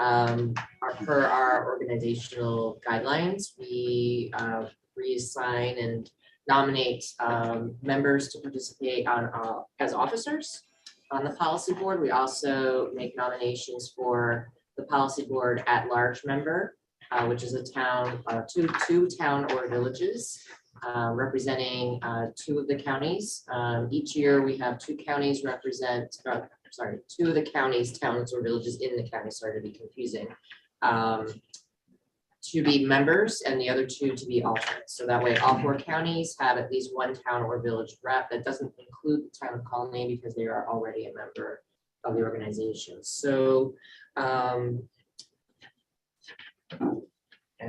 Per our organizational guidelines, we reassign and nominate members to participate on as officers on the policy board. We also make nominations for the policy board at large member, which is a town, two town or villages representing 2 of the counties. Each year we have 2 counties represent, sorry, 2 of the counties, towns or villages in the county, sorry to be confusing, to be members and the other 2 to be alternates. So that way all 4 counties have at least 1 town or village rep. That doesn't include the town of Colony because they are already a member of the organization. So, and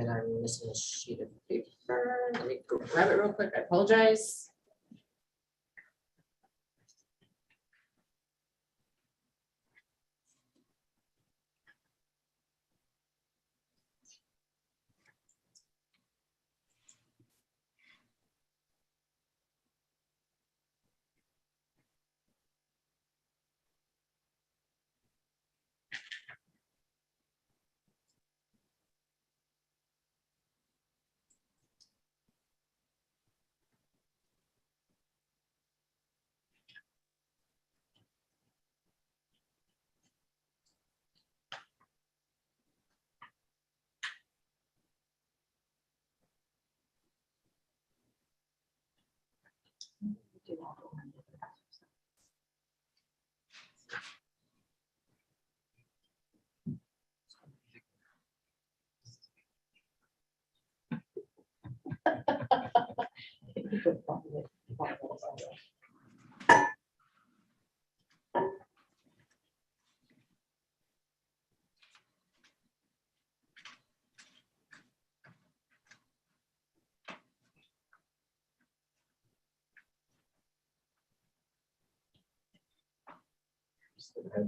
I'm missing a sheet of paper. Let me go grab it real quick. I apologize.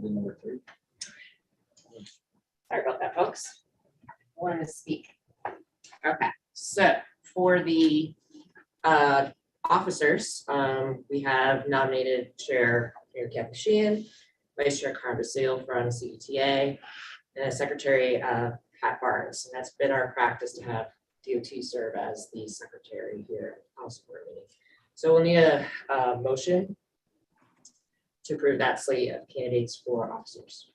Number 3. Sorry about that, folks. I wanted to speak. Okay, so for the officers, we have nominated Chair Mayor Kathy Sheehan, Vice Chair Carmen Basile from CDTA, and Secretary Pat Barnes. And that's been our practice to have DOT serve as the secretary here at House Board meeting. So we'll need a motion to approve that slate of candidates for officers.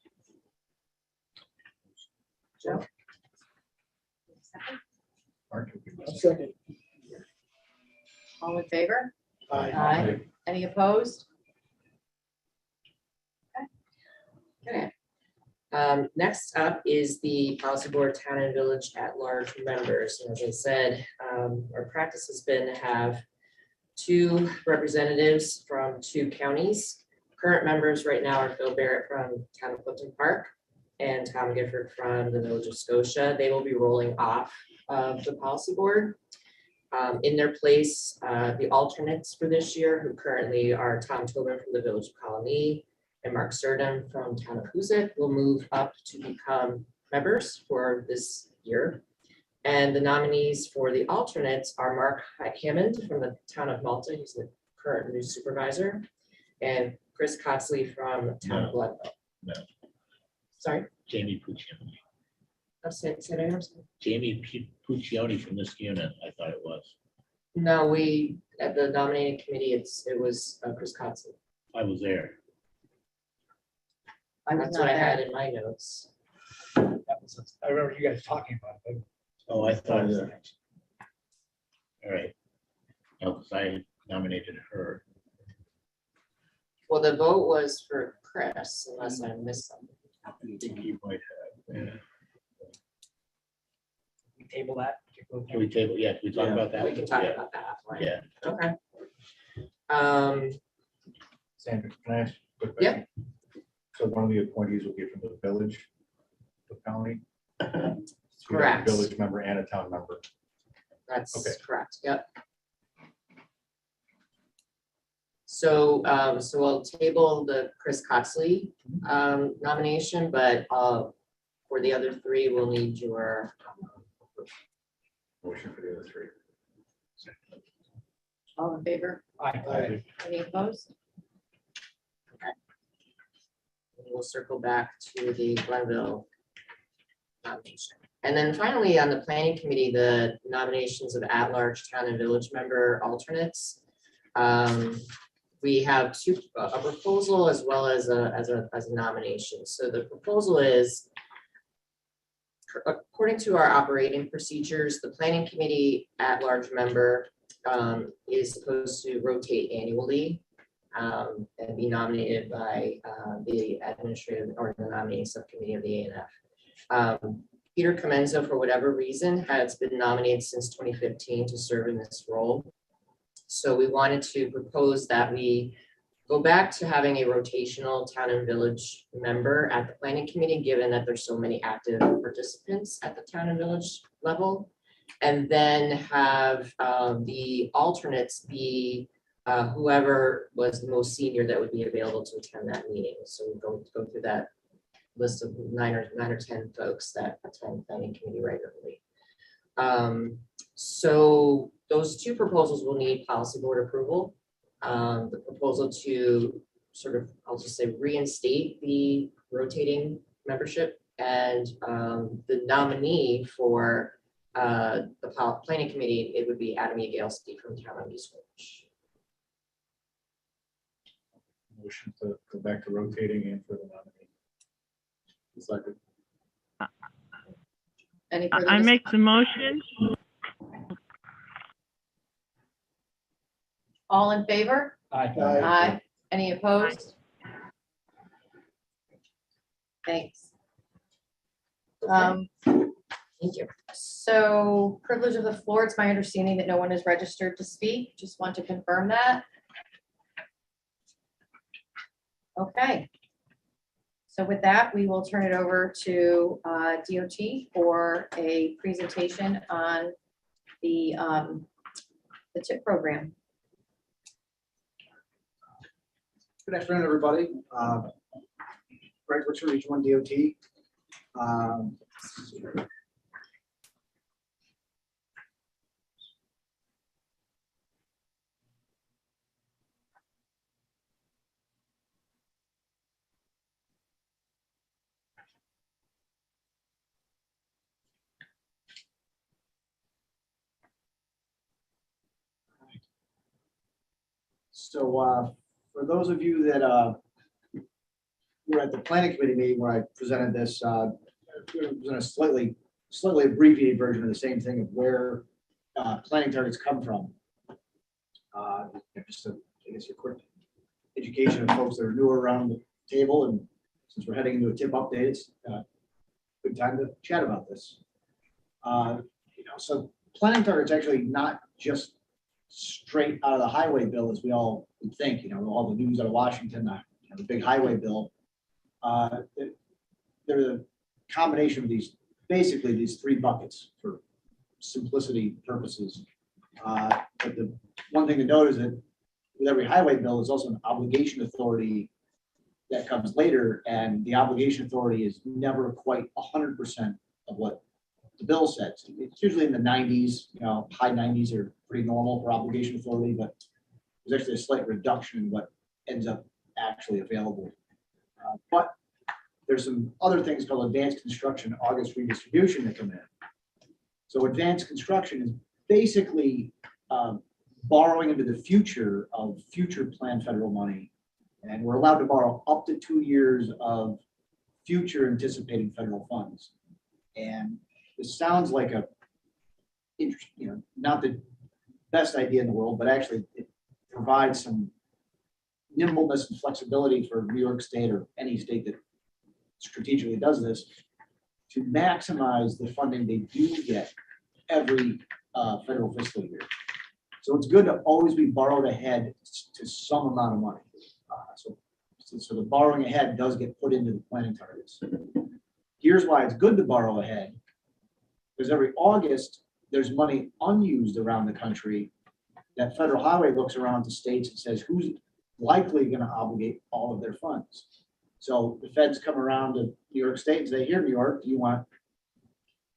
Joe? Second. All in favor? Aye. Any opposed? Okay. Next up is the policy board town and village at large members. And as I said, our practice has been to have 2 representatives from 2 counties. Current members right now are Phil Barrett from town of Clifton Park and Tom Gifford from the village of Scotia. They will be rolling off of the policy board. In their place, the alternates for this year, who currently are Tom Tobin from the village of Colony and Mark Surdam from town of Hoosick, will move up to become members for this year. And the nominees for the alternates are Mark Hammond from the town of Malta, who's the current new supervisor, and Chris Cotsley from town of Glenville. No. Sorry? Jamie Puccioni. Say that again. Jamie Puccioni from this unit, I thought it was. No, we, at the nominating committee, it was Chris Cotsley. I was there. I was That's not what I there. had in my notes. I remember you guys talking about it. Oh, I thought. All right. No, because I nominated her. Well, the vote was for Chris, unless I missed something. I think you might have. Yeah. We table that. Can we table? Yeah, can we talk about that? We can talk Yeah. about that offline. Yeah. Okay. Sandra, can I ask a quick Yeah. question? So one of the appointees will be from the village, the county? So you have a Correct. Village member and a town member. That's Okay. correct. Yep. So, so we'll table the Chris Cotsley nomination, but for the other 3, we'll need your Motion for the other 3. All in favor? Aye. Any opposed? we'll circle back to the Glenville nomination. And then finally, on the planning committee, the nominations of at-large town and village member alternates. We have a proposal as well as a nomination. So the proposal is, according to our operating procedures, the planning committee at-large member is supposed to rotate annually and be nominated by the administrative or the nominating subcommittee of the ANF. Peter Comenzo, for whatever reason, has been nominated since 2015 to serve in this role. So we wanted to propose that we go back to having a rotational town and village member at the planning committee, given that there's so many active participants at the town and village level. And then have the alternates be whoever was the most senior that would be available to attend that meeting. So we go through that list of nine or 10 folks that attend planning committee regularly. So those two proposals will need policy board approval. The proposal to sort of, I'll just say, reinstate the rotating membership, and the nominee for the planning committee, it would be Adam Yagelski from Town of East Village. Motion to go back to rotating and for the nominee. Second. Any further I dis- make the motion. All in favor? Aye. Any opposed? Thanks. Thank you. So privilege of the floor, it's my understanding that no one is registered to speak. Just want to confirm that. Okay. So with that, we will turn it over to DOT for a presentation on the TIP program. Good afternoon, everybody. Greg Richard, Region 1 DOT. So for those of you that were at the planning committee meeting where I presented this, it was in a slightly abbreviated version of the same thing of where planning targets come from. Just I guess a quick education of folks that are newer around the table, and since we're heading into a TIP update, it's a good time to chat about this. So planning targets actually not just straight out of the highway bill as we all would think, all the news out of Washington, the big highway bill. They're a combination of basically these three buckets for simplicity purposes. But the one thing to note is that with every highway bill is also an obligation authority that comes later, and the obligation authority is never quite 100% of what the bill says. It's usually in the 90s, high 90s are pretty normal for obligation authority, but there's actually a slight reduction in what ends up actually available. But there's some other things called advanced construction, August redistribution that come in. So advanced construction is basically borrowing into the future of future planned federal money. And we're allowed to borrow up to 2 years of future anticipated federal funds. And this sounds like not the best idea in the world, but actually it provides some nimbleness and flexibility for New York State or any state that strategically does this to maximize the funding they do get every federal fiscal year. So it's good to always be borrowed ahead to some amount of money. So the borrowing ahead does get put into the planning targets. Here's why it's good to borrow ahead. Because every August, there's money unused around the country that Federal Highway looks around to states and says, who's likely going to obligate all of their funds? So the feds come around to New York State and say, here, New York, do you want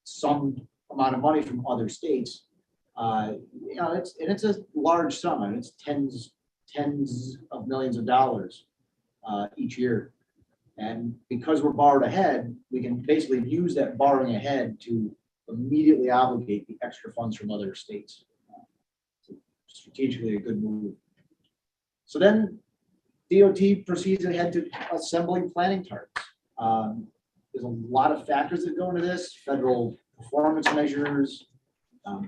some amount of money from other states? It's a large sum. And it's tens of millions of dollars each year. And because we're borrowed ahead, we can basically use that borrowing ahead to immediately obligate the extra funds from other states. Strategically a good move. So then DOT proceeds ahead to assembling planning targets. There's a lot of factors that go into this: federal performance measures,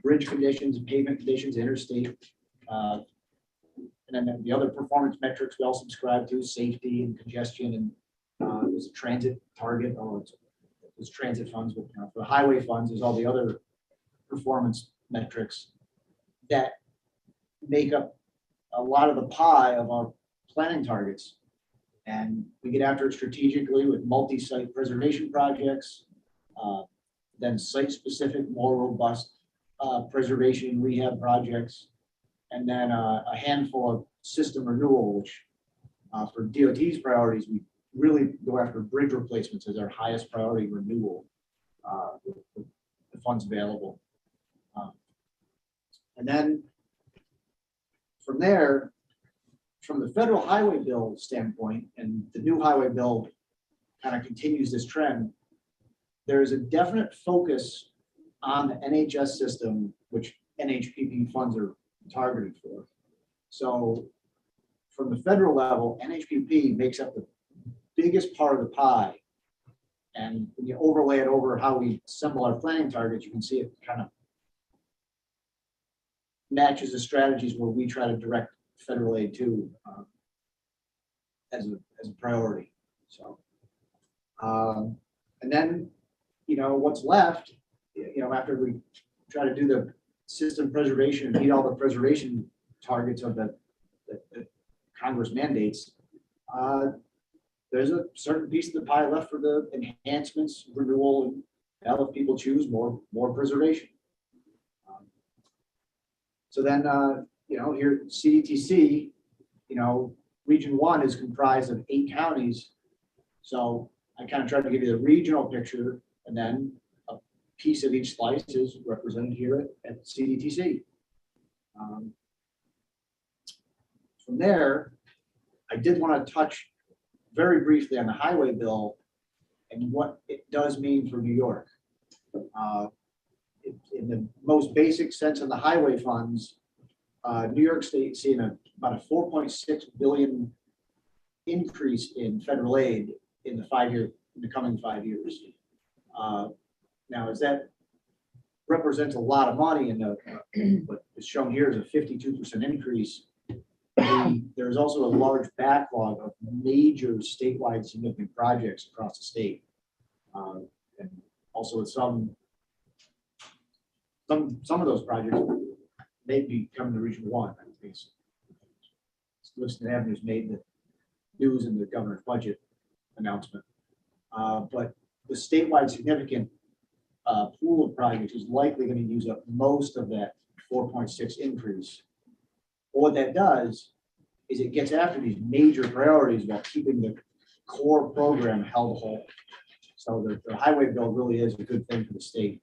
bridge conditions, pavement conditions, interstate. And then the other performance metrics we all subscribe to: safety and congestion, and there's a transit target. There's transit funds, but for the highway funds, there's all the other performance metrics that make up a lot of the pie of our planning targets. And we get after it strategically with multi-site preservation projects, then site-specific, more robust preservation and rehab projects, and then a handful of system renewal, which for DOT's priorities, we really go after bridge replacements as our highest priority renewal with the funds available. And then from there, from the federal highway bill standpoint, and the new highway bill kind of continues this trend, there is a definite focus on the NHS system, which NHPP funds are targeted for. So from the federal level, NHPP makes up the biggest part of the pie. And when you overlay it over how we assemble our planning targets, you can see it kind of matches the strategies where we try to direct federal aid to as a priority. So, and then, what's left, after we try to do the system preservation and meet all the preservation targets of the Congress mandates, there's a certain piece of the pie left for the enhancements, renewal, and now if people choose more preservation. So then, here at CDTC, Region 1 is comprised of 8 counties. So I kind of tried to give you the regional picture, and then a piece of each slice is represented here at CDTC. From there, I did want to touch very briefly on the highway bill and what it does mean for New York. In the most basic sense of the highway funds, New York State seeing about a $4.6 billion increase in federal aid in the coming 5 years. Now, as that represents a lot of money, what is shown here is a 52% increase. There's also a large backlog of major statewide significant projects across the state, and also with some of those projects may be coming to Region 1. I think Liston Avenue's made the news in the governor's budget announcement, but the statewide significant pool of projects is likely going to use up most of that 4.6 increase. But what that does is it gets after these major priorities while keeping the core program held whole. So the highway bill really is a good thing for the state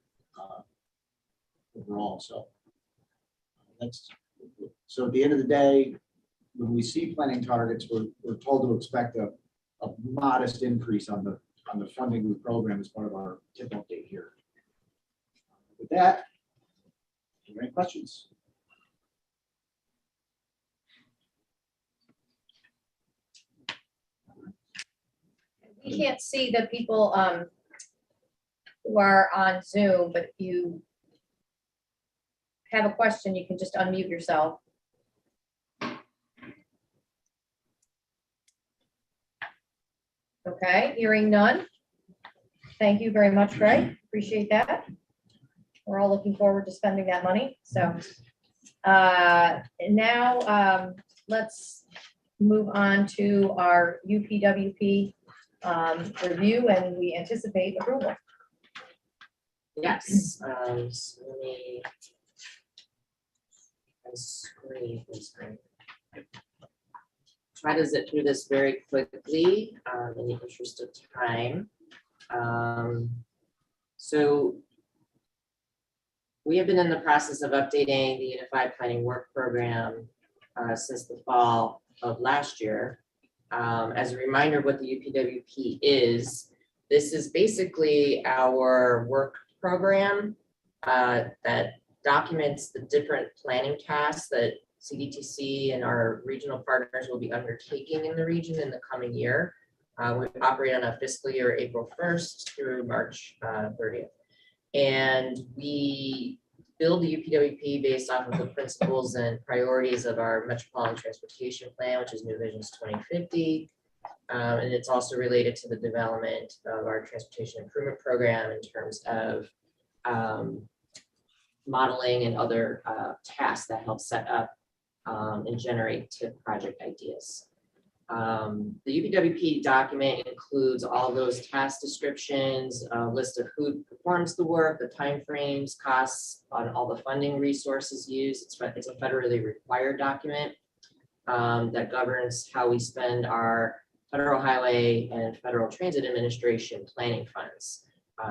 overall. So at the end of the day, when we see planning targets, we're told to expect a modest increase on the funding of the program as part of our tip update here. With that, are there any questions? We can't see the people who are on Zoom, but if you have a question, you can just unmute yourself. Okay, hearing none. Thank you very much, Greg. Appreciate that. We're all looking forward to spending that money. So now let's move on to our UPWP review, and we anticipate approval. Yes, so let me try to zip through this very quickly in the interest of time. So we have been in the process of updating the Unified Planning Work Program since the fall of last year. As a reminder of what the UPWP is, this is basically our work program that documents the different planning tasks that CDTC and our regional partners will be undertaking in the region in the coming year. We operate on a fiscal year, April 1st through March 30th. And we build the UPWP based off of the principles and priorities of our Metropolitan Transportation Plan, which is New Visions 2050. And it's also related to the development of our Transportation Improvement Program in terms of modeling and other tasks that help set up and generate TIP project ideas. The UPWP document includes all those task descriptions, a list of who performs the work, the timeframes, costs on all the funding resources used. It's a federally required document that governs how we spend our Federal Highway and Federal Transit Administration planning funds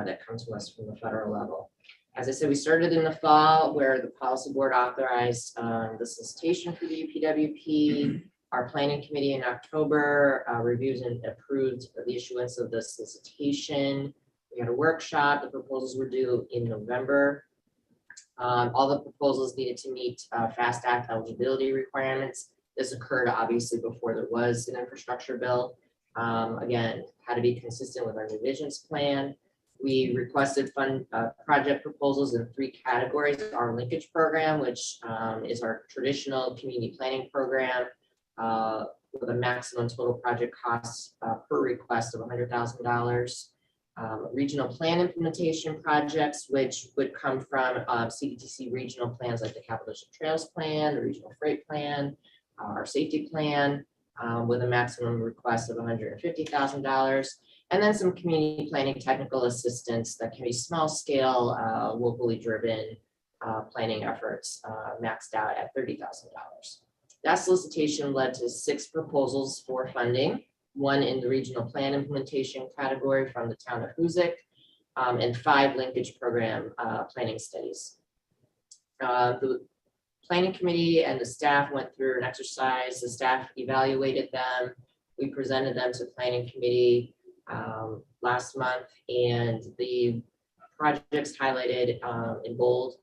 that come to us from the federal level. As I said, we started in the fall where the policy board authorized the solicitation for the UPWP. Our planning committee in October reviews and approved the issuance of the solicitation. We had a workshop. The proposals were due in November. All the proposals needed to meet FAST Act eligibility requirements. This occurred obviously before there was an infrastructure bill. Again, had to be consistent with our New Visions plan. We requested fund project proposals in 3 categories. Our Linkage Program, which is our traditional community planning program with a maximum total project cost per request of $100,000. Regional plan implementation projects, which would come from CDTC regional plans like the Capital District Trails Plan, the Regional Freight Plan, our Safety Plan, with a maximum request of $150,000. And then some community planning technical assistance that can be small scale, locally driven planning efforts maxed out at $30,000. That solicitation led to 6 proposals for funding, 1 in the regional plan implementation category from the town of Hoosick, and 5 linkage program planning studies. The planning committee and the staff went through an exercise. The staff evaluated them. We presented them to planning committee last month, and the projects highlighted in bold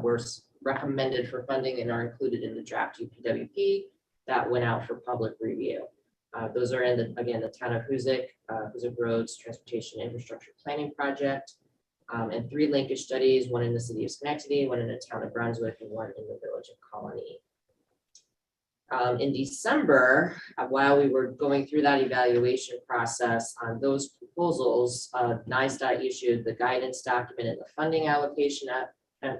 were recommended for funding and are included in the draft UPWP that went out for public review. Those are in the town of Hoosick, Hoosick Roads Transportation Infrastructure Planning Project, and 3 linkage studies, 1 in the city of Schenectady, 1 in the town of Brunswick, and 1 in the village of Colony. In December, while we were going through that evaluation process on those proposals, NISDOT issued the guidance document and the funding allocation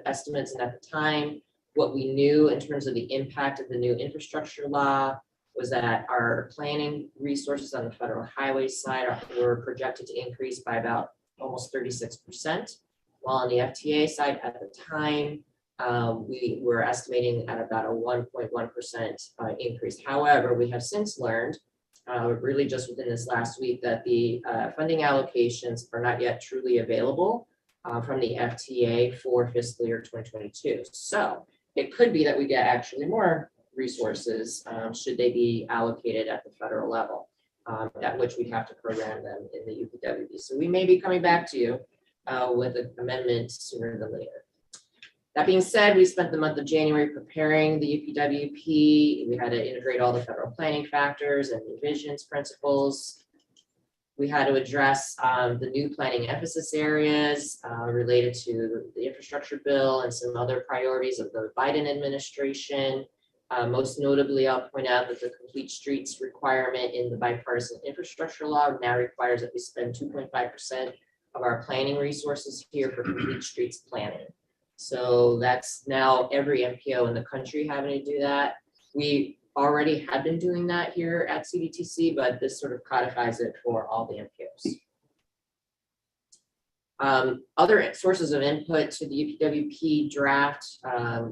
estimates. And at the time, what we knew in terms of the impact of the new infrastructure law was that our planning resources on the federal highway side were projected to increase by about almost 36%, while on the FTA side at the time, we were estimating at about a 1.1% increase. However, we have since learned, really just within this last week, that the funding allocations are not yet truly available from the FTA for fiscal year 2022. So it could be that we get actually more resources should they be allocated at the federal level, at which we have to program them in the UPWP. So we may be coming back to you with an amendment sooner than later. That being said, we spent the month of January preparing the UPWP. We had to integrate all the federal planning factors and New Visions principles. We had to address the new planning emphasis areas related to the infrastructure bill and some other priorities of the Biden administration. Most notably, I'll point out that the complete streets requirement in the bipartisan infrastructure law now requires that we spend 2.5% of our planning resources here for complete streets planning. So that's now every MPO in the country having to do that. We already had been doing that here at CDTC, but this sort of codifies it for all the MPOs. Other sources of input to the UPWP draft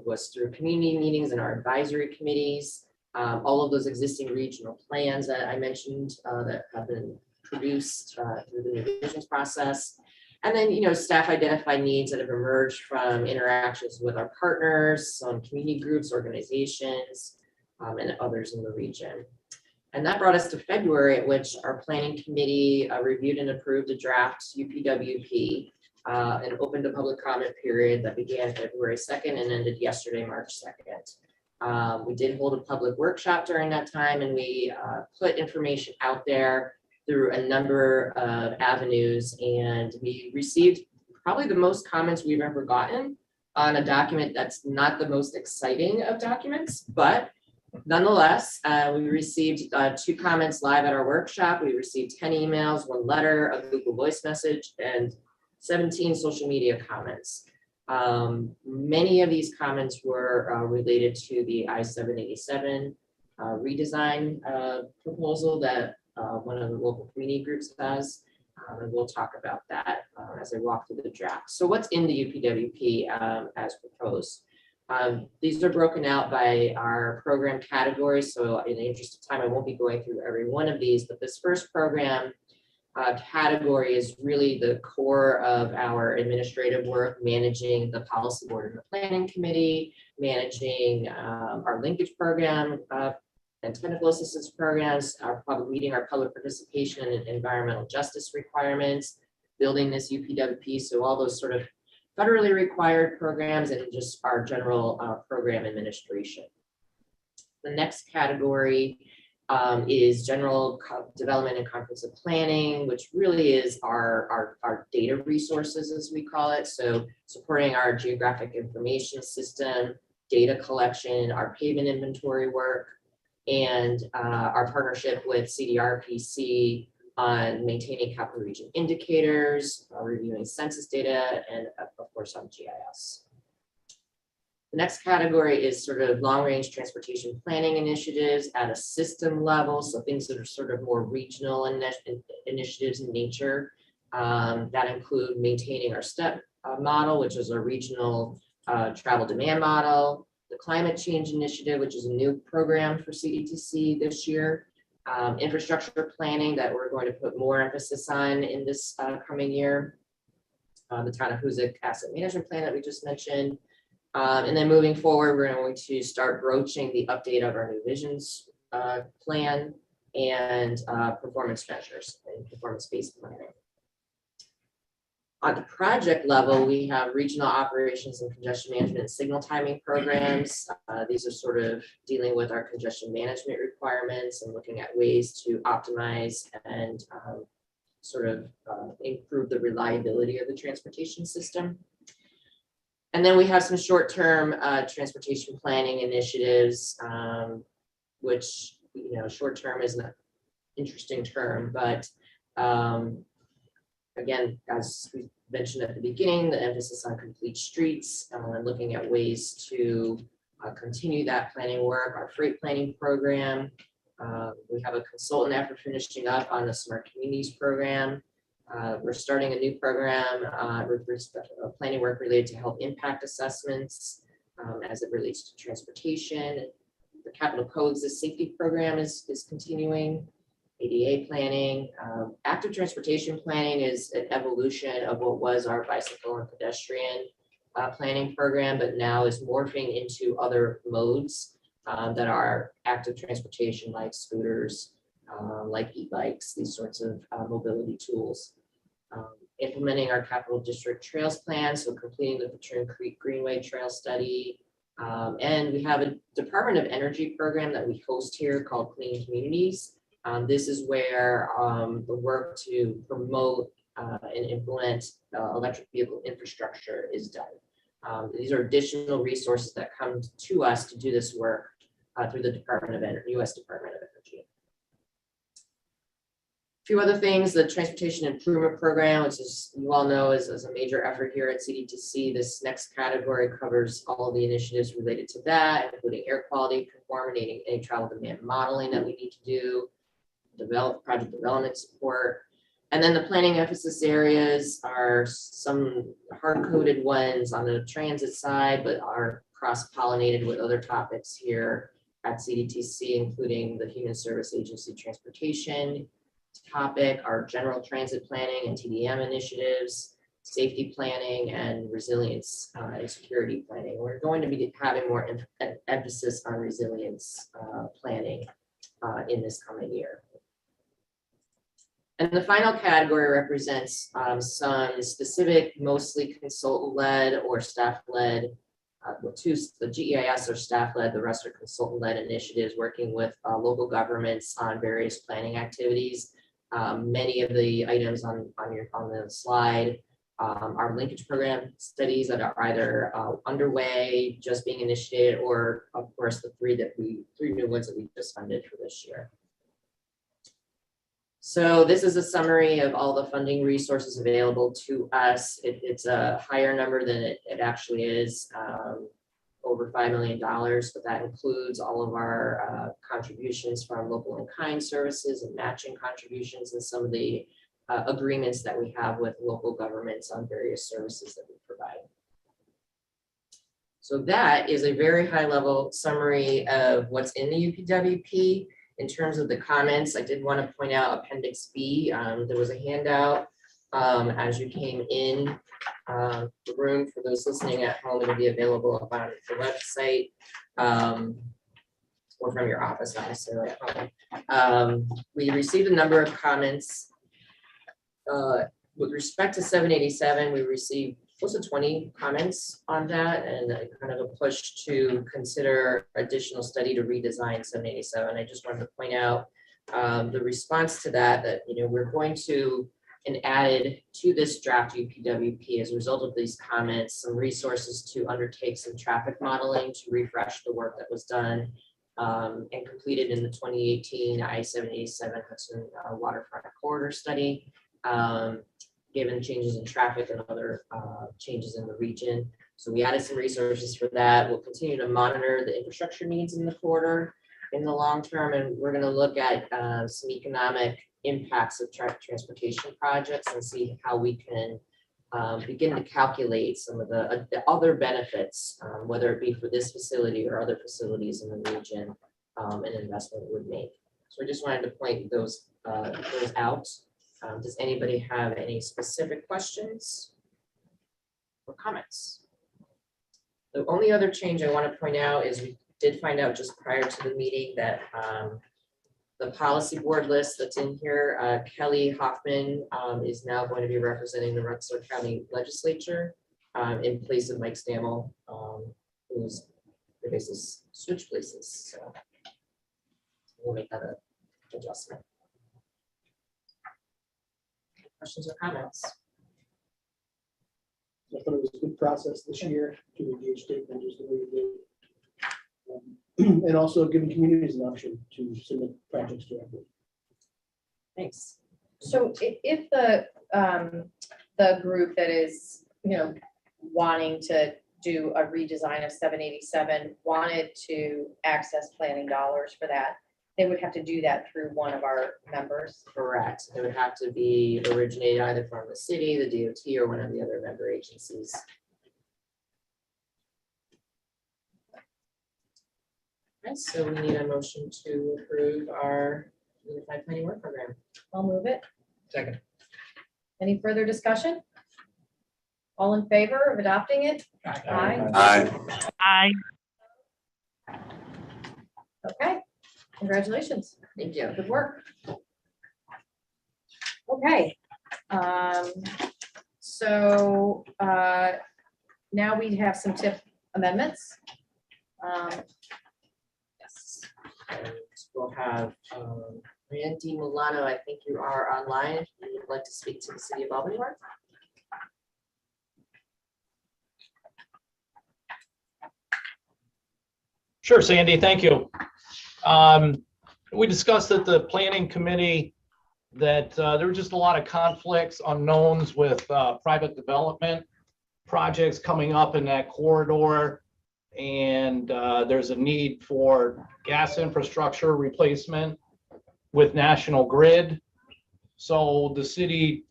was through community meetings and our advisory committees. All of those existing regional plans that I mentioned that have been produced through the New Visions process. And then, staff identified needs that have emerged from interactions with our partners, some community groups, organizations, and others in the region. And that brought us to February, at which our planning committee reviewed and approved a draft UPWP and opened a public comment period that began February 2nd and ended yesterday, March 2nd. We did hold a public workshop during that time, and we put information out there through a number of avenues, and we received probably the most comments we've ever gotten on a document that's not the most exciting of documents, but nonetheless, we received 2 comments live at our workshop. We received 10 emails, 1 letter, a Google Voice message, and 17 social media comments. Many of these comments were related to the I-787 redesign proposal that one of the local community groups has. And we'll talk about that as I walk through the draft. So what's in the UPWP as proposed? These are broken out by our program categories. So in the interest of time, I won't be going through every one of these, but this first program category is really the core of our administrative work, managing the policy board and the planning committee, managing our linkage program and technical assistance programs, meeting our public participation and environmental justice requirements, building this UPWP. So all those sort of federally required programs and just our general program administration. The next category is general development and comprehensive planning, which really is our data resources, as we call it. So supporting our geographic information system, data collection, our pavement inventory work, and our partnership with CDRPC on maintaining capital region indicators, reviewing census data, and of course on GIS. The next category is sort of long-range transportation planning initiatives at a system level, so things that are sort of more regional initiatives in nature. That include maintaining our STEP model, which is a regional travel demand model, the climate change initiative, which is a new program for CDTC this year, infrastructure planning that we're going to put more emphasis on in this coming year, the Town of Hoosick asset management plan that we just mentioned. And then moving forward, we're going to start broaching the update of our new visions plan and performance measures and performance-based planning. At the project level, we have regional operations and congestion management and signal timing programs. These are sort of dealing with our congestion management requirements and looking at ways to optimize and sort of improve the reliability of the transportation system. And then we have some short-term transportation planning initiatives, which, short-term is an interesting term, but again, as we mentioned at the beginning, the emphasis on complete streets, looking at ways to continue that planning work, our freight planning program. We have a consultant after finishing up on the Smart Communities program. We're starting a new program with respect to planning work related to health impact assessments as it relates to transportation. The Capital Codes, the safety program is continuing. ADA planning, active transportation planning is an evolution of what was our bicycle and pedestrian planning program, but now is morphing into other modes that are active transportation, like scooters, like e-bikes, these sorts of mobility tools. Implementing our Capital District Trails Plan, so completing the Patroon Creek Greenway Trail Study. And we have a Department of Energy program that we host here called Clean Communities. This is where the work to promote and implement electric vehicle infrastructure is done. These are additional resources that come to us to do this work through the Department of Energy, U.S. Department of Energy. A few other things, the Transportation Improvement Program, which is, you all know, is a major effort here at CDTC. This next category covers all of the initiatives related to that, including air quality, conformity, any travel demand modeling that we need to do, project development support. And then the planning emphasis areas are some hard-coded ones on the transit side, but are cross-pollinated with other topics here at CDTC, including the Human Service Agency Transportation topic, our general transit planning and TDM initiatives, safety planning, and resilience and security planning. We're going to be having more emphasis on resilience planning in this coming year. And the final category represents some specific, mostly consultant-led or staff-led, the GEIS or staff-led, the rest are consultant-led initiatives working with local governments on various planning activities. Many of the items on the slide are linkage program studies that are either underway, just being initiated, or of course the three new ones that we just funded for this year. So this is a summary of all the funding resources available to us. It's a higher number than it actually is, over $5 million, but that includes all of our contributions from local and kind services and matching contributions and some of the agreements that we have with local governments on various services that we provide. So that is a very high level summary of what's in the UPWP. In terms of the comments, I did want to point out Appendix B. There was a handout as you came in the room. For those listening at home, it'll be available on the website or from your office, not necessarily at home. We received a number of comments. With respect to 787, we received close to 20 comments on that, and kind of a push to consider additional study to redesign 787. I just wanted to point out the response to that we're going to, and added to this draft UPWP as a result of these comments, some resources to undertake some traffic modeling to refresh the work that was done and completed in the 2018 I-787 Hudson Waterfront Corridor Study. Given changes in traffic and other changes in the region. So we added some resources for that. We'll continue to monitor the infrastructure needs in the corridor in the long term, and we're going to look at some economic impacts of transportation projects and see how we can begin to calculate some of the other benefits, whether it be for this facility or other facilities in the region, an investment would make. So I just wanted to point those out. Does anybody have any specific questions or comments? The only other change I want to point out is we did find out just prior to the meeting that the policy board list that's in here, Kelly Hoffman is now going to be representing the Rensselaer County Legislature in place of Mike Stammel, who's the basis switch places. So we'll make that an adjustment. Questions or comments? I thought it was a good process this year to engage stakeholders the way we did. And also giving communities an option to submit projects directly. Thanks. So if the group that is, wanting to do a redesign of 787 wanted to access planning dollars for that, they would have to do that through one of our members. Correct. It would have to be originated either from the city, the DOT, or one of the other member agencies. Okay, so we need a motion to approve our Unified Planning Work Program. I'll move it. Second. Any further discussion? All in favor of adopting it? Aye. Aye. Okay, congratulations. Thank you. Good work. Okay. So now we have some TIP amendments. Yes. And we'll have Randy Milano. I think you are online. If you would like to speak to the City of Albany. Sure, Sandy, thank you. We discussed at the planning committee that there were just a lot of conflicts, unknowns with private development projects coming up in that corridor. And there's a need for gas infrastructure replacement with National Grid. So the city,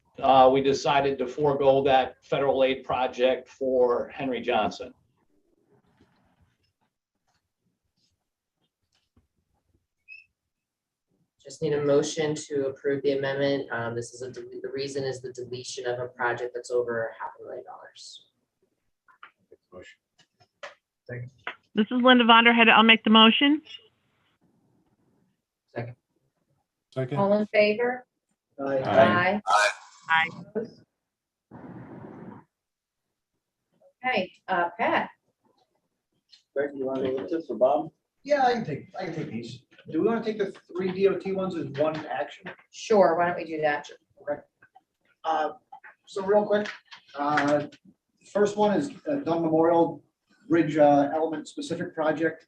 we decided to forego that federal aid project for Henry Johnson. Just need a motion to approve the amendment. This is the reason is the deletion of a project that's over $500,000. This is Linda Vonderhead. I'll make the motion. Second. Second. All in favor? Aye. Aye. Opposed? Okay, Pat, Greg, you want to go with this or Bob? Yeah, I can take these. Do we want to take the three DOT ones as one action? sure, why don't we do that? So real quick, first one is Dunn Memorial Bridge element specific project.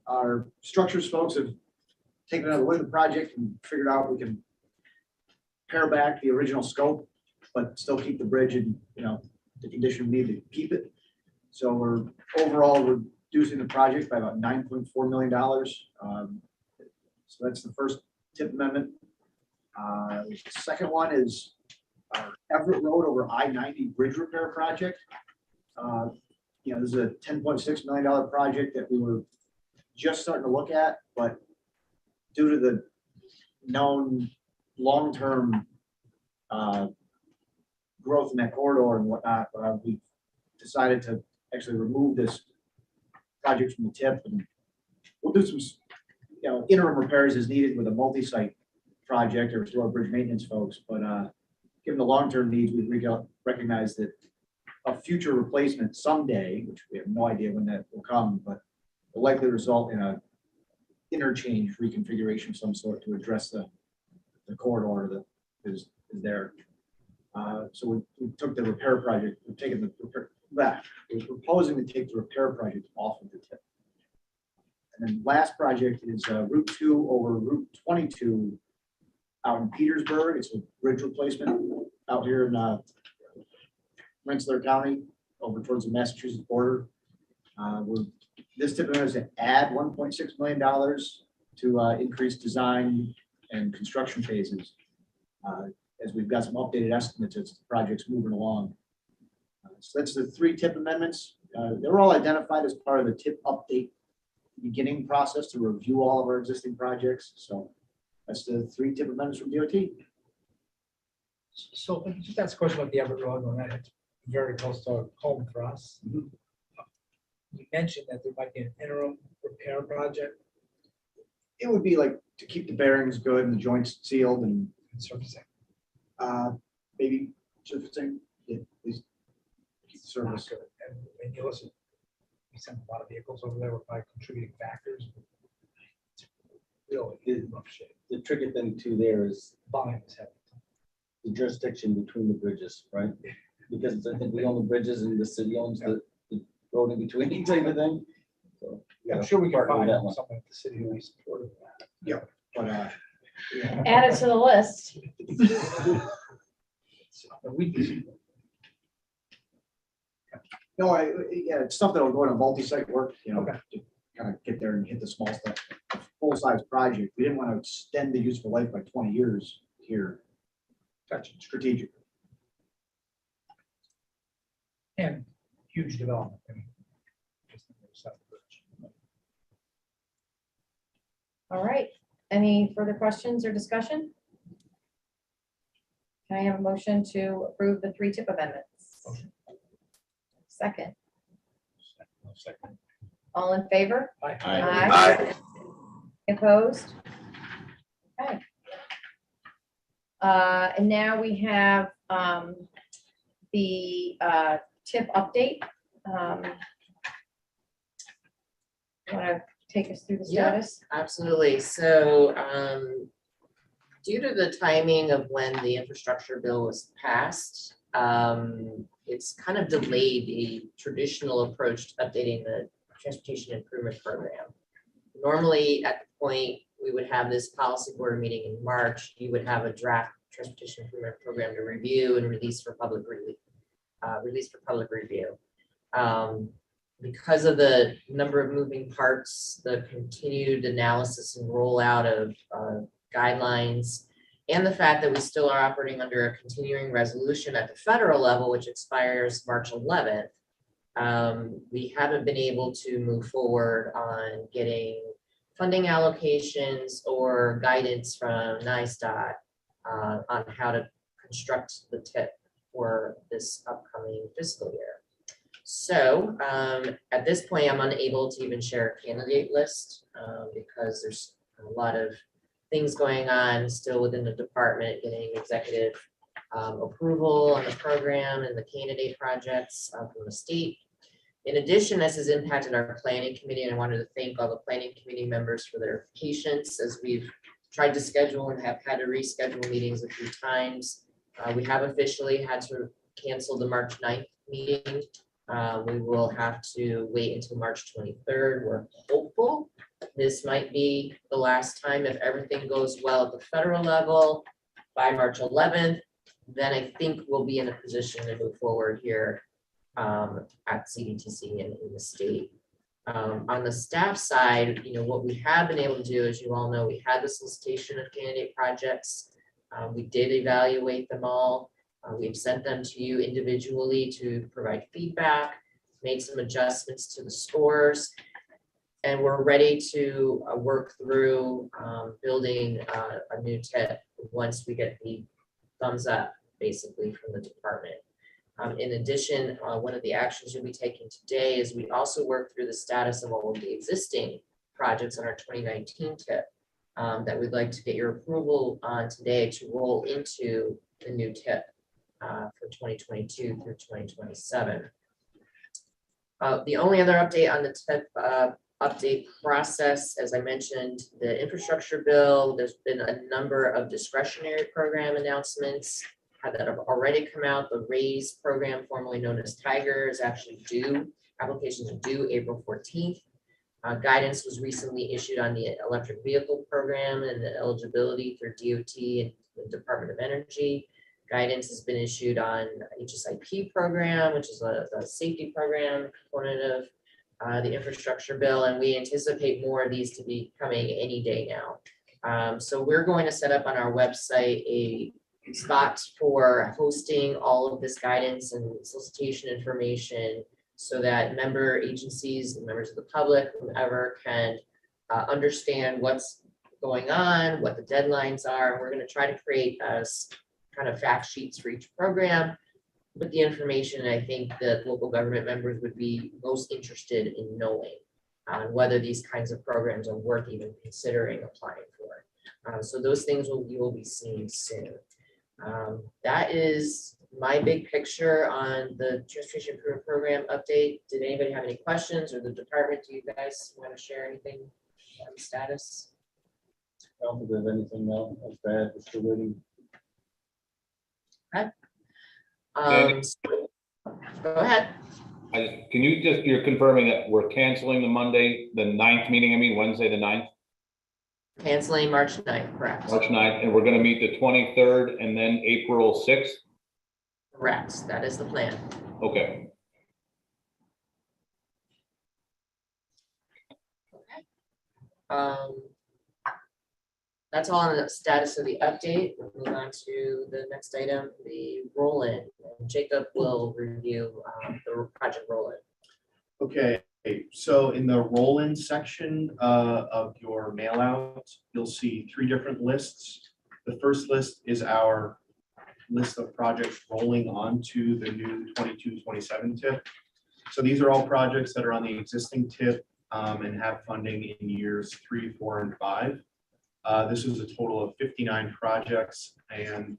Our structures folks have taken another look at the project and figured out we can pare back the original scope, but still keep the bridge in, the condition we need to keep it. So we're overall reducing the project by about $9.4 million. So that's the first tip amendment. The second one is our Everett Road over I-90 bridge repair project. This is a $10.6 million project that we were just starting to look at, but due to the known long-term growth in that corridor and whatnot, we decided to actually remove this project from the tip, and we'll do some, interim repairs as needed with a multi-site project or through our bridge maintenance folks. But given the long-term needs, we recognize that a future replacement someday, which we have no idea when that will come, but will likely result in a interchange reconfiguration of some sort to address the corridor that is there. So we took the repair project, we've taken the repair back. We're proposing to take the repair project off of the tip. And then last project is Route 2 over Route 22 out in Petersburg. It's a bridge replacement out here in Rensselaer County over towards the Massachusetts border. This tip is to add $1.6 million to increase design and construction phases, as we've got some updated estimates as the project's moving along. So that's the three tip amendments. They're all identified as part of the tip update beginning process to review all of our existing projects. So that's the three tip amendments from DOT. So let me just ask a question about the Everett Road one. That's very close to home for us. Mhm. You mentioned that there might be an interim repair project It would be like to keep the bearings good and the joints sealed and and surfacing. maybe surfacing. Yeah, please keep the Not service. good. And you listen, we send a lot of vehicles over there with by contributing factors. It's really in rough shape. The tricky thing too there is Volume is heavy. the jurisdiction between the bridges, right? Because I think we own the bridges and the city owns the road in between type of thing. So I'm sure we can partner with find that one. someone at the city who is supportive of that. But Add it to the list. But we do. no, it's stuff that'll go into multi-site work, Okay. to kind of get there and hit the small stuff. A full-size project, we didn't want to extend the useful life by 20 years here. Gotcha. Strategic. And huge development. I mean, just on the other side of the bridge. All right, any further questions or discussion? Can I have a motion to approve the three tip amendments? Motion. Second, Second. all in favor? Aye. Aye. Opposed? Okay. And now we have the tip update. Want to take us through the Yeah. status? Absolutely. So due to the timing of when the infrastructure bill was passed, it's kind of delayed the traditional approach to updating the transportation improvement program. Normally, at the point we would have this policy board meeting in March, you would have a draft transportation improvement program to review and release for public review. Because of the number of moving parts, the continued analysis and rollout of guidelines, and the fact that we still are operating under a continuing resolution at the federal level, which expires March 11th, we haven't been able to move forward on getting funding allocations or guidance from NISTOT on how to construct the tip for this upcoming fiscal year. So at this point, I'm unable to even share a candidate list because there's a lot of things going on still within the department, getting executive approval on the program and the candidate projects from the state. In addition, this has impacted our planning committee, and I wanted to thank all the planning committee members for their patience as we've tried to schedule and have had to reschedule meetings a few times. We have officially had to cancel the March 9th meeting. We will have to wait until March 23rd. We're hopeful this might be the last time if everything goes well at the federal level by March 11th. Then I think we'll be in a position to move forward here at CDTC and in the state. On the staff side, what we have been able to do, as you all know, we had the solicitation of candidate projects. We did evaluate them all. We've sent them to you individually to provide feedback, made some adjustments to the scores, and we're ready to work through building a new tip once we get the thumbs up, basically, from the department. In addition, one of the actions you'll be taking today is we also work through the status of all of the existing projects on our 2019 tip that we'd like to get your approval on today to roll into the new tip for 2022 through 2027. The only other update on the tip update process, as I mentioned, the infrastructure bill, there's been a number of discretionary program announcements that have already come out. The RAISE program, formerly known as Tiger, is actually due. Applications are due April 14th. Guidance was recently issued on the electric vehicle program and the eligibility for DOT and the Department of Energy. Guidance has been issued on HSIP program, which is a safety program component of the infrastructure bill, and we anticipate more of these to be coming any day now. So we're going to set up on our website a spot for hosting all of this guidance and solicitation information so that member agencies and members of the public, whomever, can understand what's going on, what the deadlines are. We're going to try to create kind of fact sheets for each program with the information I think that local government members would be most interested in knowing on whether these kinds of programs are worth even considering applying for. So those things you will be seeing soon. That is my big picture on the Transportation Improvement Program update. Did anybody have any questions, or the department? Do you guys want to share anything on the status? I don't think there's anything else bad, we're still waiting. Go ahead. Can you you're confirming that we're canceling the Monday, the 9th meeting, Wednesday, the 9th? Canceling March 9th, correct? March 9th, and we're gonna meet the 23rd and then April 6th? Correct, that is the plan. Okay. That's all on the status of the update. We'll move on to the next item, the RollIn. Jacob will review the project RollIn. Okay, so in the roll-in section of your mail out, you'll see 3 different lists. The first list is our list of projects rolling onto the new 22-27 tip. So these are all projects that are on the existing tip and have funding in years 3, 4, and 5. This is a total of 59 projects and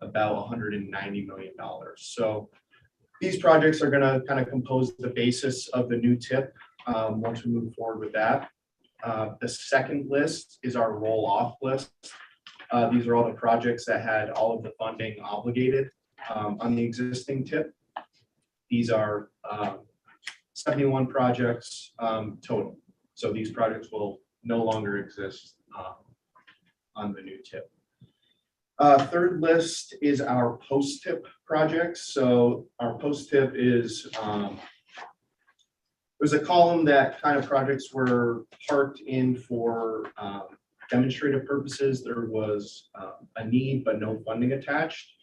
about $190 million. So these projects are going to kind of compose the basis of the new tip once we move forward with that. The second list is our roll-off list. These are all the projects that had all of the funding obligated on the existing tip. These are 71 projects total. So these projects will no longer exist on the new tip. Third list is our post-tip projects. So our post-tip is, there's a column that kind of projects were parked in for demonstrative purposes. There was a need, but no funding attached.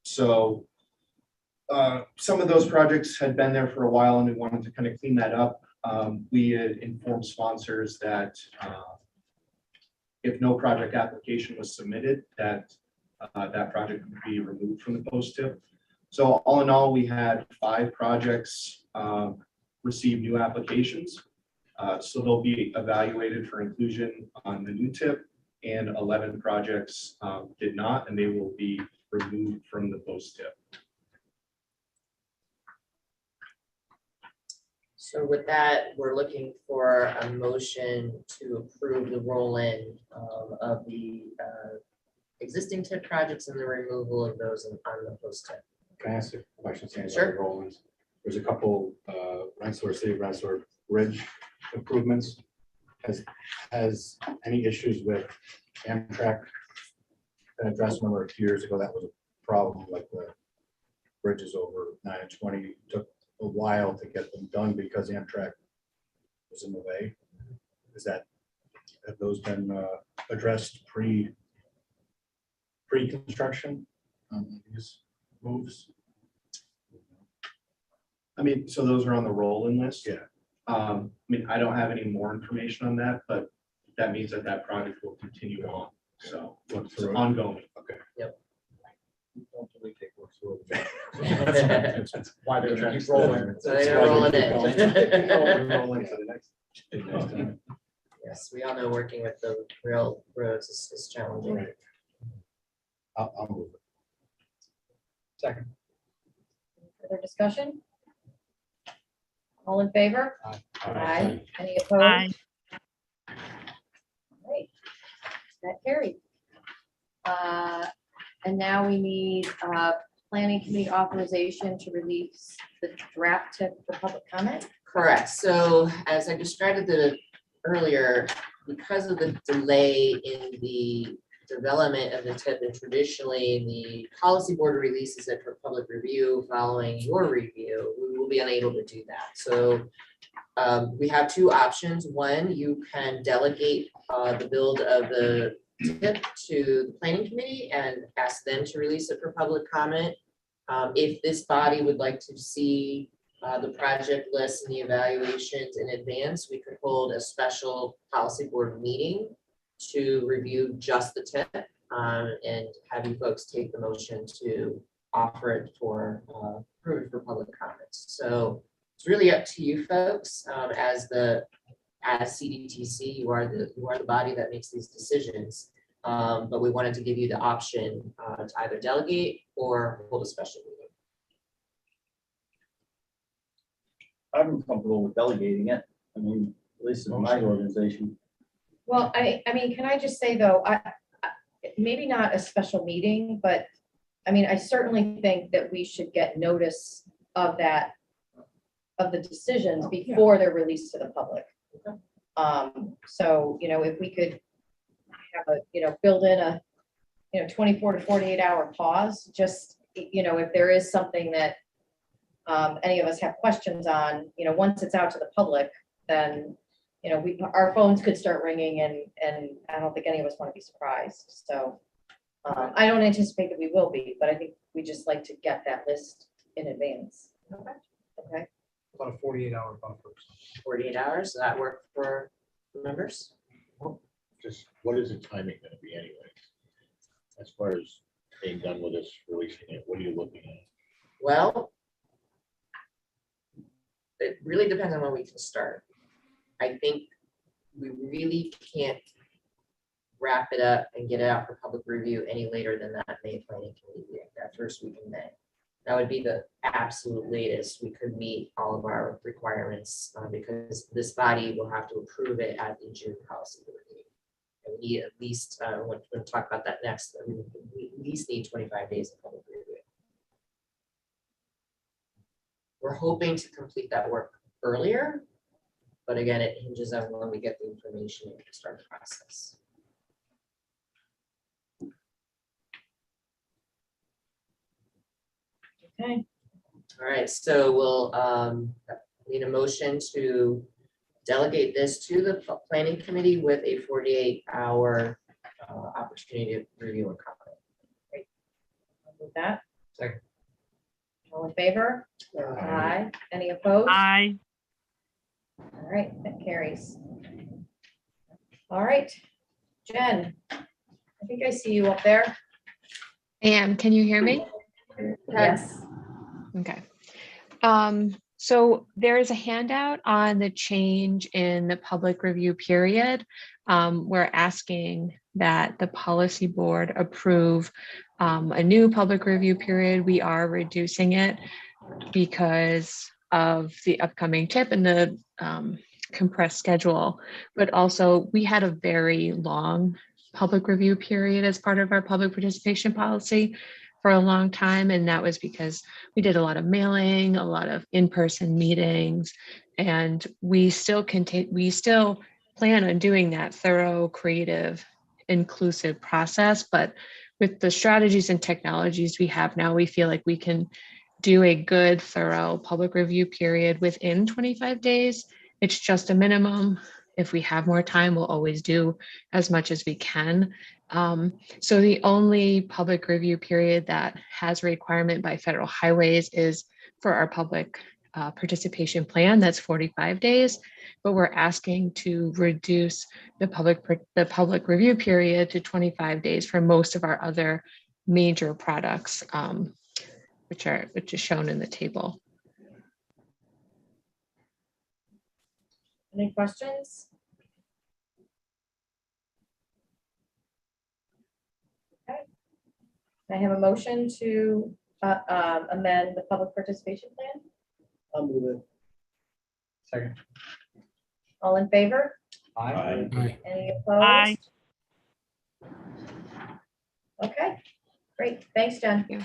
So some of those projects had been there for a while and we wanted to kind of clean that up. We had informed sponsors that if no project application was submitted, that that project would be removed from the post-tip. So all in all, we had 5 projects receive new applications. So they'll be evaluated for inclusion on the new tip. and 11 projects did not, and they will be removed from the post-tip. So with that, we're looking for a motion to approve the roll-in of the existing tip projects and the removal of those on the post-tip. Can I ask a question, Sandy? Sure. about the Rollins? There's a couple Rensselaer City, Rensselaer Bridge improvements. Has any issues with Amtrak been addressed? Remember a few years ago, that was a problem, like the bridges over 9 and 20 took a while to get them done because Amtrak was in the way. Have those been addressed pre-construction on these moves? I mean, so those are on the roll-in list. Yeah. I mean, I don't have any more information on that, but that means that that project will continue on. So Look it's through it. ongoing. Okay. Don't really take work through it. That's why they're trying to keep rolling. So they're rolling it. Rolling to the next. Yes, we all know working with the railroads is challenging. Right. I'll move it. Second. Further discussion? All in favor? Aye. Any opposed? Aye. Great. That carried. And now we need planning committee authorization to release the draft tip for public comment. Correct. So as I described earlier, because of the delay in the development of the tip, and traditionally the policy board releases it for public review following your review, we will be unable to do that. So we have two options. One, you can delegate the build of the tip to the planning committee and ask them to release it for public comment. If this body would like to see the project list and the evaluations in advance, we could hold a special policy board meeting to review just the tip and have you folks take the motion to offer it for approve it for public comments. So it's really up to you folks as CDTC. You are the body that makes these decisions. But we wanted to give you the option to either delegate or hold a special meeting. I'm comfortable with delegating it. I mean, at least in my organization. Well, I mean, can I just say though, maybe not a special meeting, but I mean, I certainly think that we should get notice of that, of the decisions before they're released to the public. So, you know, if we could have a, build in a, 24 to 48 hour pause, just, if there is something that any of us have questions on, once it's out to the public, then, our phones could start ringing and I don't think any of us want to be surprised. So I don't anticipate that we will be, but I think we just like to get that list in advance. Okay. About a 48-hour buffer. 48 hours, does that work for members? Just what is the timing going to be anyway? As far as being done with this, releasing it, what are you looking at? Well, it really depends on when we can start. I think we really can't wrap it up and get it out for public review any later than that May planning committee meeting, that first week in May. That would be the absolute latest we could meet all of our requirements because this body will have to approve it at the June policy board meeting. And we need at least, we'll talk about that next, we at least need 25 days of public review. We're hoping to complete that work earlier, but again, it hinges on when we get the information and can start the process. Okay. All right, so we'll need a motion to delegate this to the planning committee with a 48-hour opportunity to review and comment. Great. With that. Second. All in favor? Aye. Any opposed? Aye. All right, that carries. All right, Jen, I think I see you up there. Can you hear me? Yes. Okay. So there is a handout on the change in the public review period. We're asking that the policy board approve a new public review period. We are reducing it because of the upcoming TIP and the compressed schedule. But also, we had a very long public review period as part of our public participation policy for a long time. And that was because we did a lot of mailing, a lot of in-person meetings, and we still plan on doing that thorough, creative, inclusive process. But with the strategies and technologies we have now, we feel like we can do a good, thorough public review period within 25 days. It's just a minimum. If we have more time, we'll always do as much as we can. So the only public review period that has a requirement by federal highways is for our public participation plan. That's 45 days, but we're asking to reduce the public review period to 25 days for most of our other major products, which is shown in the table. Any questions? Okay. I have a motion to amend the public participation plan. I'll move it. Second. All in favor? Aye. Any opposed? Okay, great. Thanks, Jen. Thank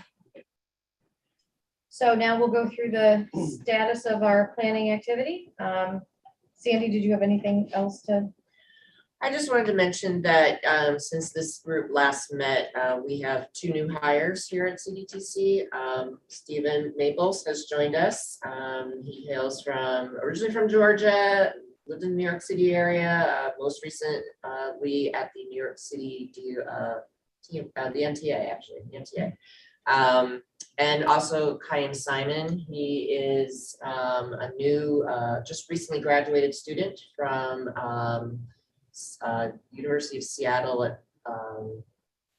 So now we'll go through the status of our planning activity. Sandy, did you have anything else to? I just wanted to mention that since this group last met, we have 2 new hires here at CDTC. Stephen Maples has joined us. He hails originally from Georgia, lived in the New York City area, most recently at the New York City the NTA, actually, the NTA. And also Chaim Simon, he is a new, just recently graduated student from University of Seattle at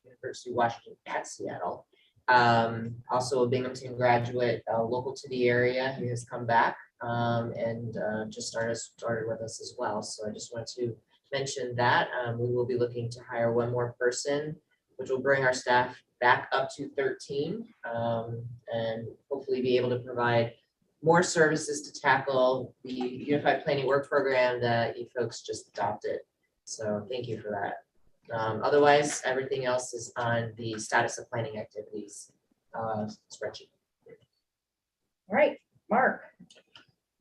University of Washington at Seattle. Also a Binghamton graduate, local to the area. He has come back and just started with us as well. So I just want to mention that we will be looking to hire 1 more person, which will bring our staff back up to 13 and hopefully be able to provide more services to tackle the Unified Planning Work Program that you folks just adopted. So thank you for that. Otherwise, everything else is on the status of planning activities spreadsheet. All right, Mark.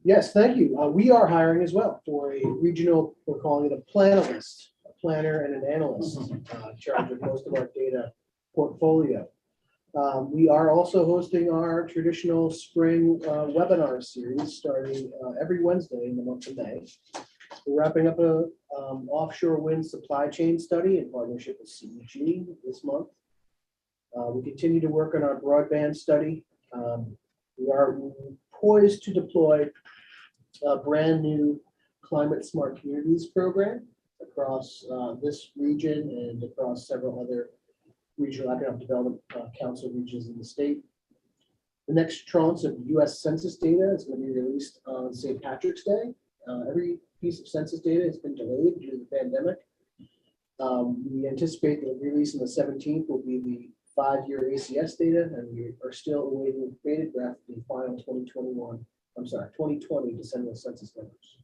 Yes, thank you. We are hiring as well for a regional, we're calling it a planalist, a planner and an analyst in charge of most of our data portfolio. We are also hosting our traditional spring webinar series starting every Wednesday in the month of May. We're wrapping up a offshore wind supply chain study in partnership with CEG this month. We continue to work on our broadband study. We are poised to deploy a brand new climate smart communities program across this region and across several other regional economic development council regions in the state. The next tranche of US Census data is going to be released on St. Patrick's Day. Every piece of census data has been delayed due to the pandemic. We anticipate that the release on the 17th will be the 5-year ACS data, and we are still awaiting the bated breath the final 2020 Decennial Census numbers.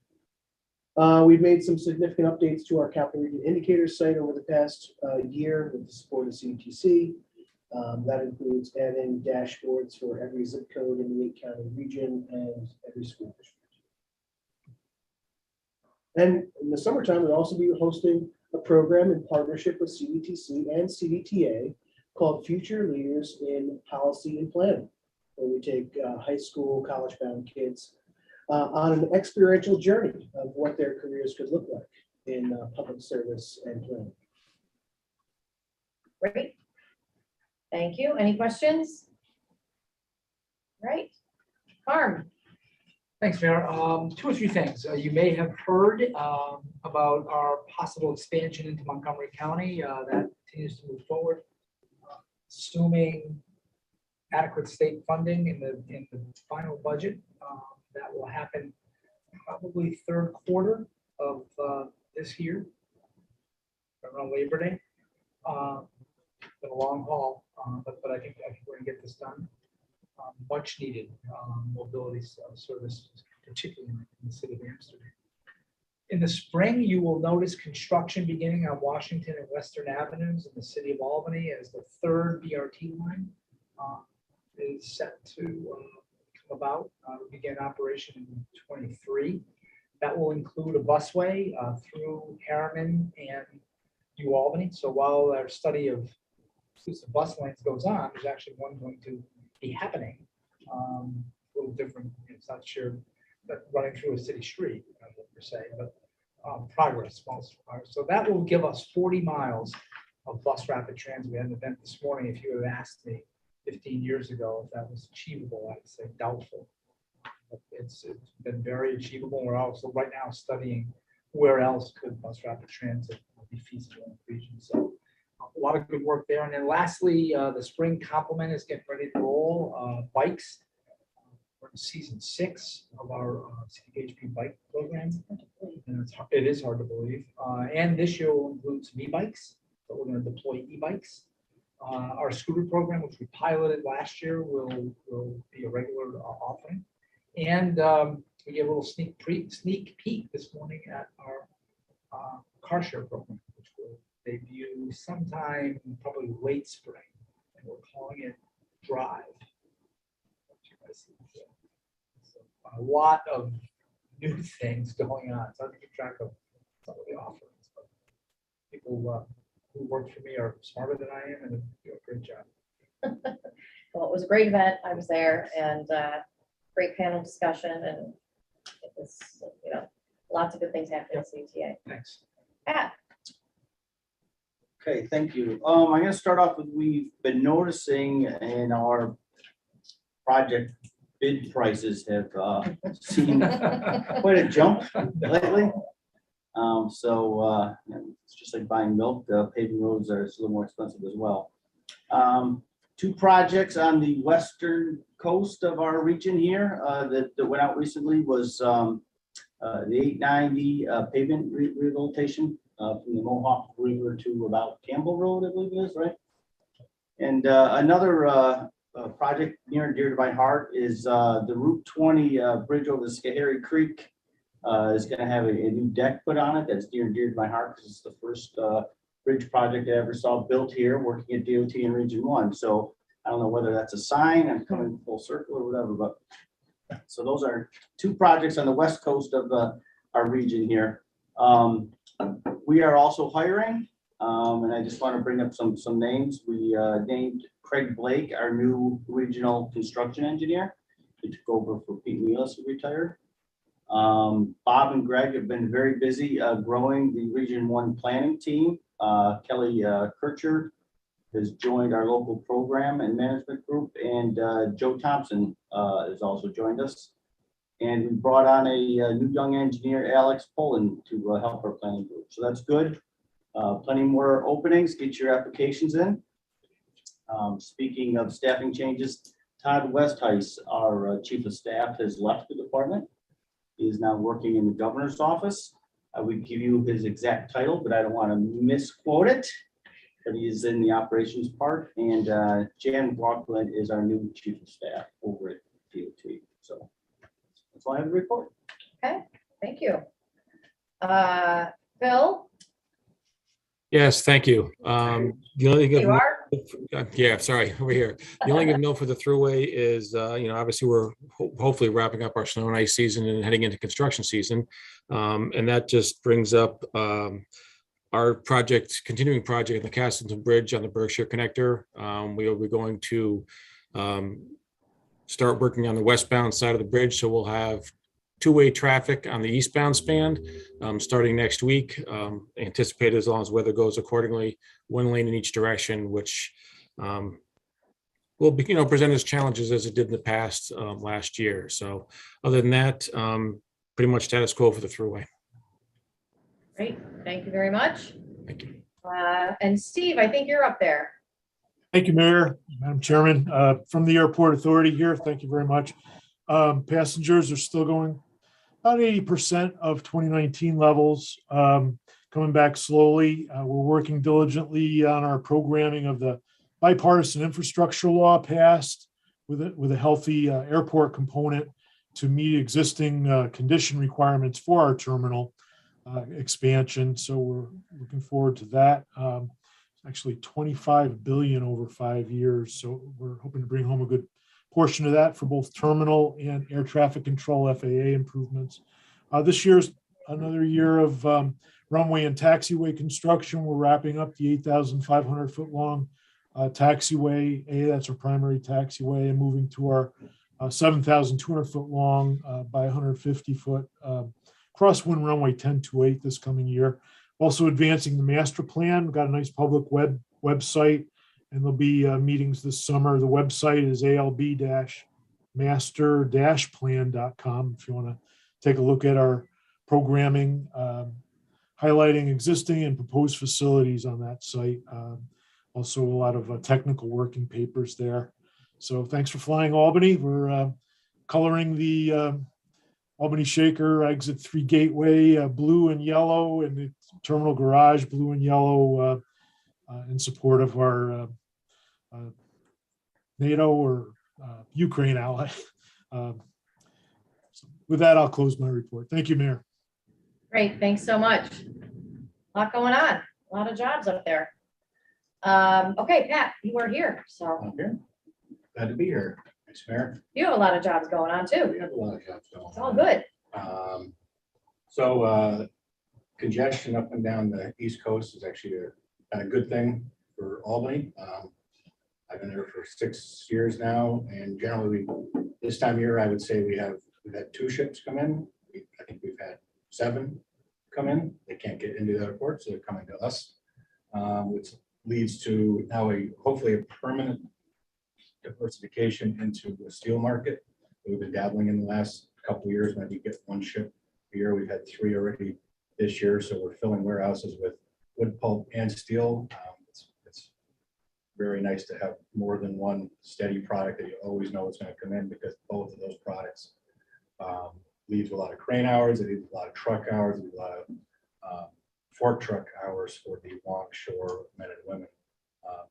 We've made some significant updates to our capital region indicators site over the past year with the support of CDTC. That includes adding dashboards for every zip code in the 8-county region and every school district. And in the summertime, we'll also be hosting a program in partnership with CDTC and CDTA called Future Leaders in Policy and Planning, where we take high school, college-bound kids on an experiential journey of what their careers could look like in public service and planning. Great. Thank you. Any questions? All right. Harm. Thanks, Mayor. 2 or 3 things. You may have heard about our possible expansion into Montgomery County. That continues to move forward. Assuming adequate state funding in the final budget, that will happen probably 3rd quarter of this year, around Labor Day. Been a long haul, but I think we're gonna get this done. Much needed mobility service, particularly in the city of Amsterdam. In the spring, you will notice construction beginning on Washington and Western Avenues in the city of Albany as the third BRT line is set to come about. Begin operation in 23. That will include a busway through Harriman and New Albany. So while our study of exclusive bus lanes goes on, there's actually one going to be happening. A little different, it's not sure that running through a city street per se, but progress. So that will give us 40 miles of bus rapid transit. We had an event this morning. If you had asked me 15 years ago if that was achievable, I'd say doubtful. But it's been very achievable. We're also right now studying where else could bus rapid transit be feasible in the region. So a lot of good work there. And then lastly, the spring complement is getting ready to roll. Bikes. We're in season 6 of our CDTC bike program. And it is hard to believe. And this year will include some e-bikes. So we're going to deploy e-bikes. Our scooter program, which we piloted last year, will be a regular offering. And we get a little sneak peek this morning at our car share program, which will debut sometime probably late spring. And we're calling it Drive. So a lot of new things going on. It's hard to keep track of some of the offerings, but people who work for me are smarter than I am and do a great job. Well, it was a great event. I was there, and great panel discussion, and it was, lots of good things happening at CTA. Thanks. Pat. Okay, thank you. I'm going to start off with, we've been noticing in our project bid prices have seen quite a jump lately. It's just like buying milk. Paving roads are a little more expensive as well. 2 projects on the western coast of our region here that went out recently was the 890 pavement rehabilitation from the Mohawk River to about Campbell Road, I believe it is, right? And another project near and dear to my heart is the Route 20 bridge over the Schoharie Creek. Is going to have a new deck put on it. That's near and dear to my heart because it's the first bridge project I ever saw built here working at DOT in Region 1. So I don't know whether that's a sign, I'm coming full circle or whatever, but so those are 2 projects on the west coast of our region here. We are also hiring, and I just want to bring up some names. We named Craig Blake our new regional construction engineer. He took over for Pete Nealis, who retired. Bob and Greg have been very busy growing the Region 1 planning team. Kelly Kircher has joined our local program and management group, and Joe Thompson has also joined us. And we brought on a new young engineer, Alex Poland, to help our planning group. So that's good. Plenty more openings. Get your applications in. Speaking of staffing changes, Todd Westheis, our chief of staff, has left the department. He is now working in the governor's office. I would give you his exact title, but I don't want to misquote it. But he is in the operations part. And Jan Brockland is our new chief of staff over at DOT. So that's all I have to report. Okay, thank you. Phil? Yes, thank you. The only thing You are? yeah, sorry, over here. The only thing of note for the Thruway is, obviously we're hopefully wrapping up our snow and ice season and heading into construction season. And that just brings up our continuing project in the Castleton Bridge on the Berkshire Connector. We will be going to start working on the westbound side of the bridge. So we'll have 2-way traffic on the eastbound span starting next week. Anticipated, as long as weather goes accordingly, 1 lane in each direction, which will be, present as challenges as it did in the past last year. So other than that, pretty much status quo for the Thruway. Great, thank you very much. Thank you. And Steve, I think you're up there. Thank you, Mayor, Madam Chairman. From the Airport Authority here, thank you very much. Passengers are still going about 80% of 2019 levels. coming back slowly. We're working diligently on our programming of the bipartisan infrastructure law passed with a healthy airport component to meet existing condition requirements for our terminal expansion. So we're looking forward to that. Actually 25 billion over 5 years. So we're hoping to bring home a good portion of that for both terminal and air traffic control FAA improvements. This year's another year of runway and taxiway construction. We're wrapping up the 8,500 foot long taxiway. That's our primary taxiway, and moving to our 7,200 foot long by 150 foot crosswind runway 1028 this coming year. Also advancing the master plan. We've got a nice public website, and there'll be meetings this summer. The website is alb-master-plan.com if you want to take a look at our programming, highlighting existing and proposed facilities on that site. Also a lot of technical working papers there. So thanks for flying Albany. We're coloring the Albany Shaker Exit 3 Gateway blue and yellow, and the terminal garage blue and yellow in support of our NATO or Ukraine ally. So with that, I'll close my report. Thank you, Mayor. Great, thanks so much. A lot going on, a lot of jobs up there. Okay, Pat, you are here, so Okay. Glad to be here. Thanks, Mayor. you have a lot of jobs going on too. We have a lot of jobs going on. It's all good. So congestion up and down the East Coast is actually a good thing for Albany. I've been there for 6 years now, and generally this time of year, I would say we've had 2 ships come in. I think we've had 7 come in. They can't get into the airport, so they're coming to us, which leads to now hopefully a permanent diversification into the steel market. We've been dabbling in the last couple of years, maybe get 1 ship a year. We've had 3 already this year, so we're filling warehouses with wood pulp and steel. It's very nice to have more than one steady product that you always know it's going to come in, because both of those products leaves a lot of crane hours, it leaves a lot of truck hours, it leaves a lot of fork truck hours for the longshore men and women,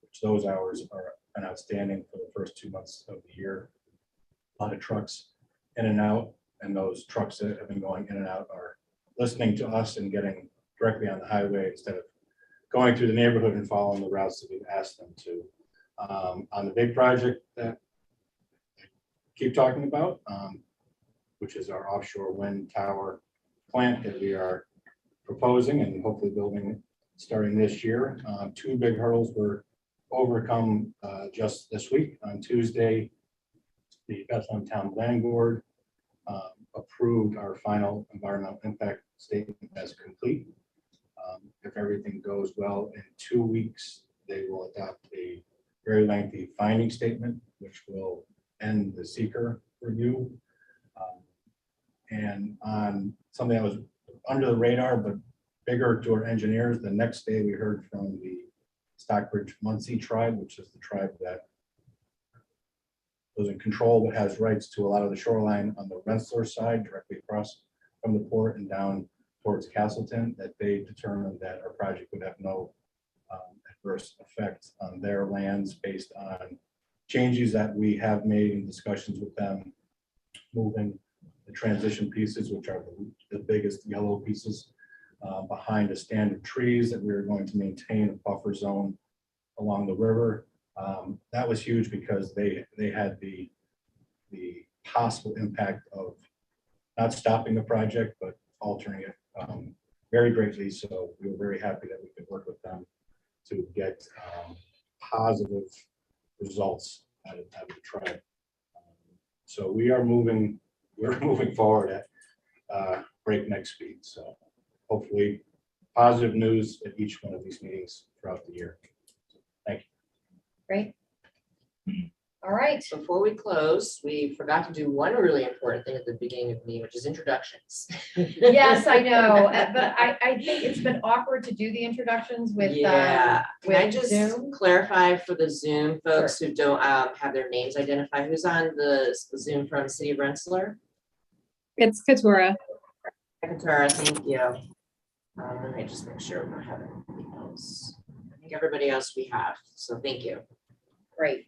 which those hours are been outstanding for the first 2 months of the year. A lot of trucks in and out, and those trucks that have been going in and out are listening to us and getting directly on the highway instead of going through the neighborhood and following the routes that we've asked them to. On the big project that I keep talking about, which is our offshore wind tower plant that we are proposing and hopefully building starting this year. 2 big hurdles were overcome just this week. On Tuesday, the Bethlehem Town Planning Board approved our final environmental impact statement as complete. If everything goes well, in 2 weeks, they will adopt a very lengthy finding statement, which will end the seeker review. And on something that was under the radar, but bigger to our engineers, the next day we heard from the Stockbridge Munsee tribe, which is the tribe that was in control but has rights to a lot of the shoreline on the Rensselaer side, directly across from the port and down towards Castleton, that they determined that our project would have no adverse effect on their lands based on changes that we have made in discussions with them, moving the transition pieces, which are the biggest yellow pieces, behind a stand of trees that we are going to maintain a buffer zone along the river. That was huge because they had the possible impact of not stopping the project, but altering it very greatly. So we were very happy that we could work with them to get positive results out of the tribe. So we're moving forward at breakneck speed. So hopefully positive news at each one of these meetings throughout the year. Thank you. Great. All right. Before we close, we forgot to do one really important thing at the beginning of the meeting, which is introductions. Yes, I know, but I think it's been awkward to do the introductions with Yeah, can I with just Zoom. clarify for the Zoom folks who don't have their names identified, who's on the Zoom from City of Rensselaer? It's Katura. Katara, thank you. Let me just make sure we're not having anything else. I think everybody else we have, so thank you. Great.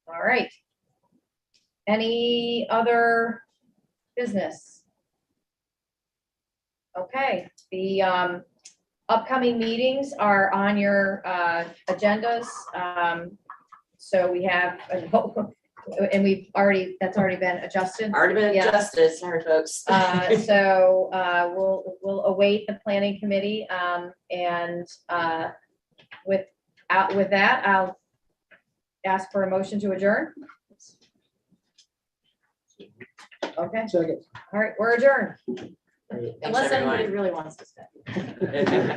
All right. Any other business? Okay, the upcoming meetings are on your agendas. So we have, and that's already been adjusted. Already been Yeah. adjusted, sorry, folks. So we'll await the planning committee, and with that, I'll ask for a motion to adjourn. Okay, Second. all right, we're adjourned. Thanks, Unless everyone. anybody really wants to stay.